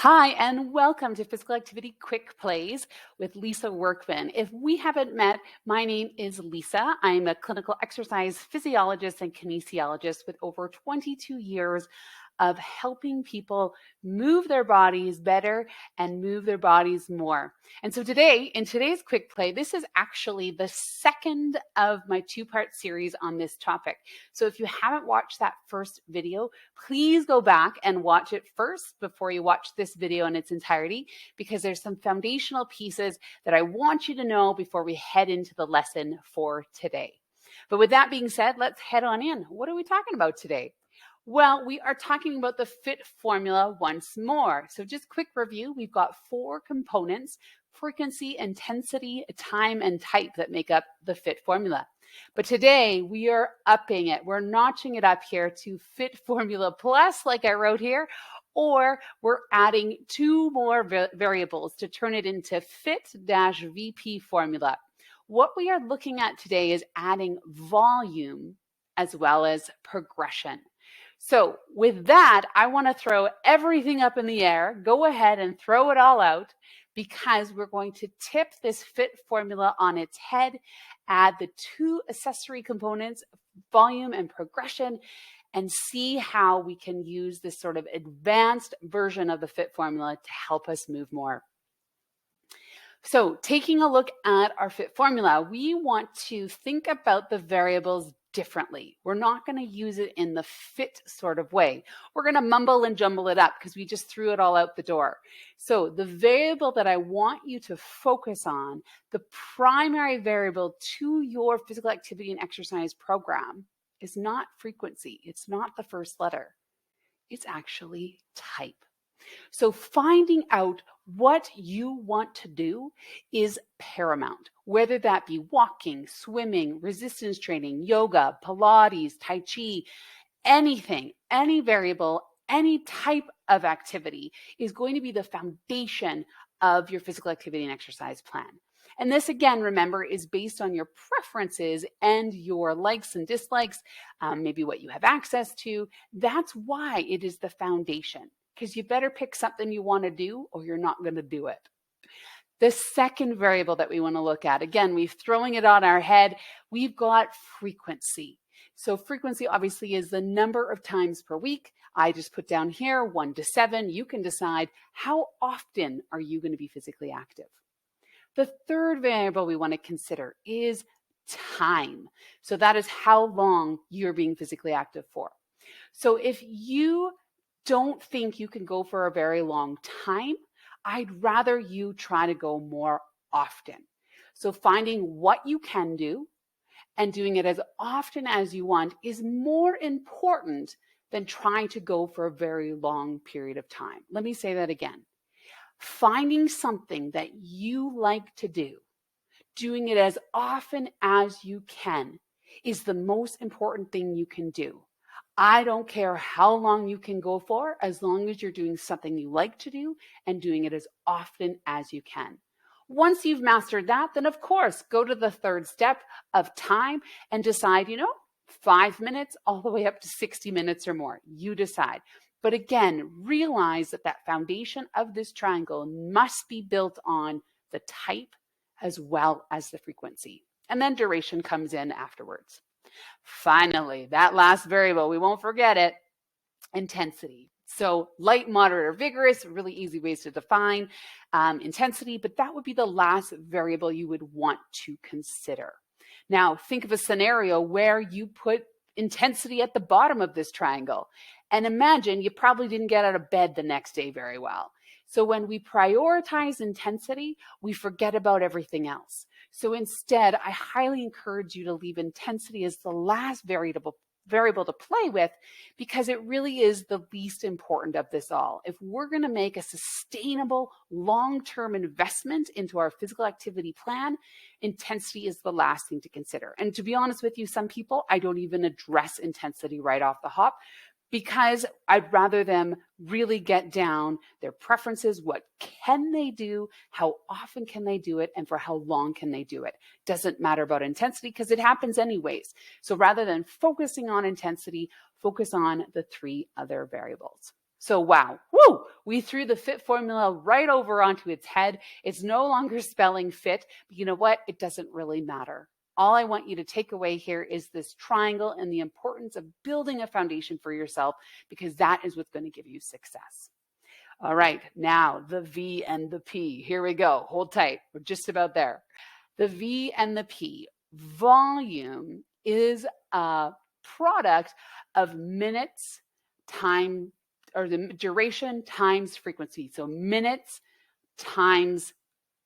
Hi, and welcome to Physical Activity Quick Plays with Lisa Workman. If we haven't met, my name is Lisa. I'm a clinical exercise physiologist and kinesiologist with over 22 years of helping people move their bodies better and move their bodies more. And so today, in today's quick play, this is actually the second of my two-part series on this topic. So if you haven't watched that first video, please go back and watch it first before you watch this video in its entirety, because there's some foundational pieces that I want you to know before we head into the lesson for today. But with that being said, let's head on in. What are we talking about today? Well, we are talking about the FITT formula once more. So just quick review, we've got 4 components: frequency, intensity, time, and type that make up the FITT formula. But today we are upping it. We're notching it up here to FITT Formula Plus, like I wrote here, or we're adding 2 more variables to turn it into FITT-VP formula. What we are looking at today is adding volume as well as progression. So with that, I want to throw everything up in the air. Go ahead and throw it all out, because we're going to tip this FITT formula on its head, add the 2 accessory components, volume and progression, and see how we can use this sort of advanced version of the FITT formula to help us move more. So taking a look at our FITT formula, we want to think about the variables differently. We're not going to use it in the FITT sort of way. We're going to mumble and jumble it up because we just threw it all out the door. So the variable that I want you to focus on, the primary variable to your physical activity and exercise program, is not frequency. It's not the first letter. It's actually type. So finding out what you want to do is paramount, whether that be walking, swimming, resistance training, yoga, Pilates, Tai Chi, anything, any variable, any type of activity is going to be the foundation of your physical activity and exercise plan. And this, again, remember, is based on your preferences and your likes and dislikes, maybe what you have access to. That's why it is the foundation, because you better pick something you want to do or you're not going to do it. The second variable that we want to look at, again, we're throwing it on our head, we've got frequency. So frequency obviously is the number of times per week. I just put down here 1 to 7. You can decide how often are you going to be physically active. The third variable we want to consider is time. So that is how long you're being physically active for. So if you don't think you can go for a very long time, I'd rather you try to go more often. So finding what you can do and doing it as often as you want is more important than trying to go for a very long period of time. Let me say that again. Finding something that you like to do, doing it as often as you can, is the most important thing you can do. I don't care how long you can go for, as long as you're doing something you like to do and doing it as often as you can. Once you've mastered that, then of course, go to the third step of time and decide, 5 minutes all the way up to 60 minutes or more. You decide. But again, realize that that foundation of this triangle must be built on the type as well as the frequency. And then duration comes in afterwards. Finally, that last variable, we won't forget it, intensity. So light, moderate, or vigorous, really easy ways to define intensity, but that would be the last variable you would want to consider. Now, think of a scenario where you put intensity at the bottom of this triangle, and imagine you probably didn't get out of bed the next day very well. So when we prioritize intensity, we forget about everything else. So instead, I highly encourage you to leave intensity as the last variable to play with, because it really is the least important of this all. If we're going to make a sustainable long-term investment into our physical activity plan, intensity is the last thing to consider. And to be honest with you, some people, I don't even address intensity right off the hop, because I'd rather them really get down their preferences. What can they do? How often can they do it? And for how long can they do it? Doesn't matter about intensity because it happens anyways. So rather than focusing on intensity, focus on the 3 other variables. So wow, woo, we threw the FITT formula right over onto its head. It's no longer spelling fit, but you know what? It doesn't really matter. All I want you to take away here is this triangle and the importance of building a foundation for yourself, because that is what's going to give you success. All right, now the V and the P. Here we go. Hold tight. We're just about there. The V and the P. Volume is a product of minutes, time, or the duration times frequency. So minutes times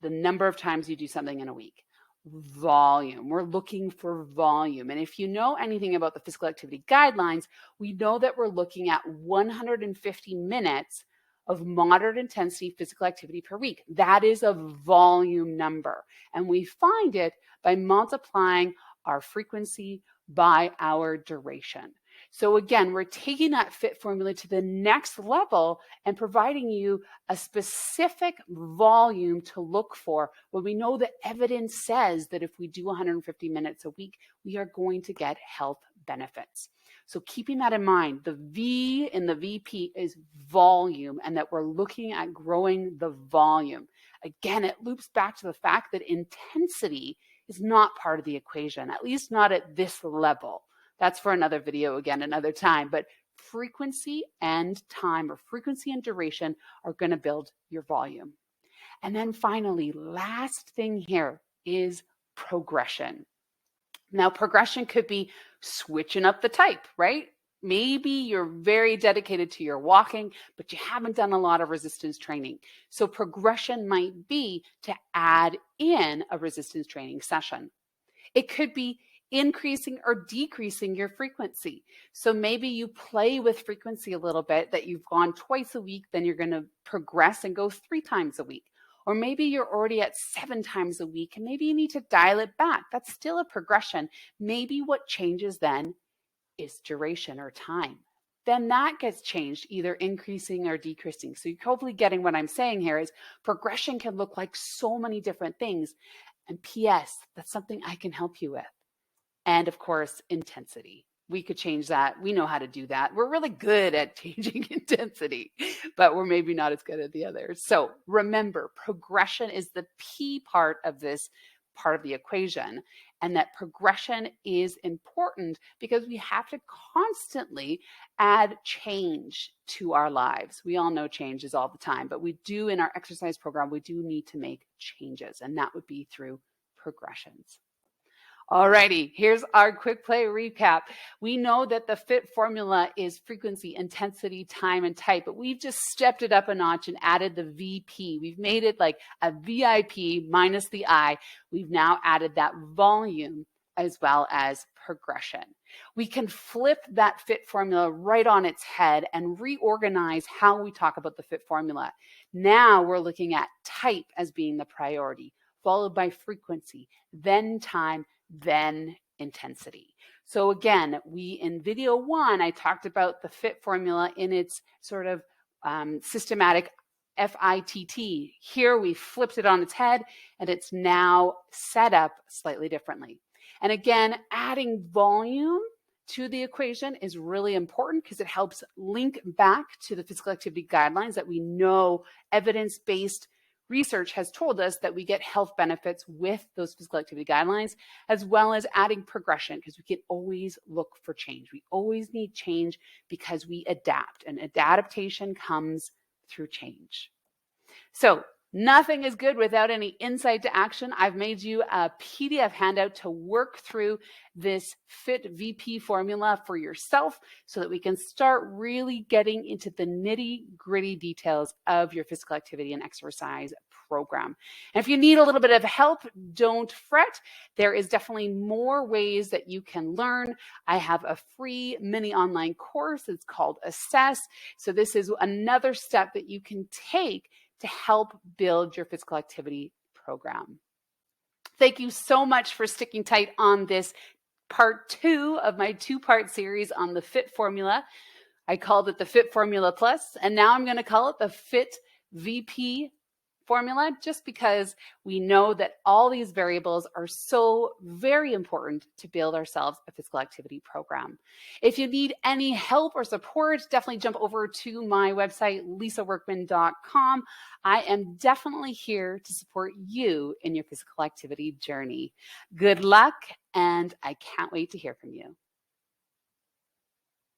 the number of times you do something in a week. Volume. We're looking for volume. And if you know anything about the physical activity guidelines, we know that we're looking at 150 minutes of moderate intensity physical activity per week. That is a volume number. And we find it by multiplying our frequency by our duration. So again, we're taking that FITT formula to the next level and providing you a specific volume to look for when we know the evidence says that if we do 150 minutes a week, we are going to get health benefits. So keeping that in mind, the V in the VP is volume, and that we're looking at growing the volume. Again, it loops back to the fact that intensity is not part of the equation, at least not at this level. That's for another video, again, another time. But frequency and time, or frequency and duration, are going to build your volume. And then finally, last thing here is progression. Now, progression could be switching up the type, right? Maybe you're very dedicated to your walking, but you haven't done a lot of resistance training. So progression might be to add in a resistance training session. It could be increasing or decreasing your frequency. So maybe you play with frequency a little bit, that you've gone twice a week, then you're going to progress and go 3 times a week. Or maybe you're already at 7 times a week and maybe you need to dial it back. That's still a progression. Maybe what changes then is duration or time. Then that gets changed, either increasing or decreasing. So you're hopefully getting what I'm saying here is progression can look like so many different things. And P.S., that's something I can help you with. And of course, intensity. We could change that. We know how to do that. We're really good at changing intensity, but we're maybe not as good at the others. So remember, progression is the P part of this part of the equation, and that progression is important because we have to constantly add change to our lives. We all know change is all the time, but we do in our exercise program, we do need to make changes, and that would be through progressions. Alrighty, here's our quick play recap. We know that the FITT formula is frequency, intensity, time, and type, but we've just stepped it up a notch and added the VP. We've made it like a VIP minus the I. We've now added that volume as well as progression. We can flip that FITT formula right on its head and reorganize how we talk about the FITT formula. Now we're looking at type as being the priority, followed by frequency, then time, then intensity. So again, in video 1, I talked about the FITT formula in its sort of systematic FITT. Here we flipped it on its head and it's now set up slightly differently. And again, adding volume to the equation is really important because it helps link back to the physical activity guidelines that we know evidence-based research has told us that we get health benefits with those physical activity guidelines, as well as adding progression, because we can always look for change. We always need change because we adapt, and adaptation comes through change. So nothing is good without any insight to action. I've made you a PDF handout to work through this FITT VP formula for yourself so that we can start really getting into the nitty-gritty details of your physical activity and exercise program. And if you need a little bit of help, don't fret. There is definitely more ways that you can learn. I have a free mini online course. It's called Assess. So this is another step that you can take to help build your physical activity program. Thank you so much for sticking tight on this part 2 of my 2-part series on the FITT formula. I called it the FITT Formula Plus, and now I'm going to call it the FITT VP formula just because we know that all these variables are so very important to build ourselves a physical activity program. If you need any help or support, definitely jump over to my website, lisaworkman.com. I am definitely here to support you in your physical activity journey. Good luck, and I can't wait to hear from you.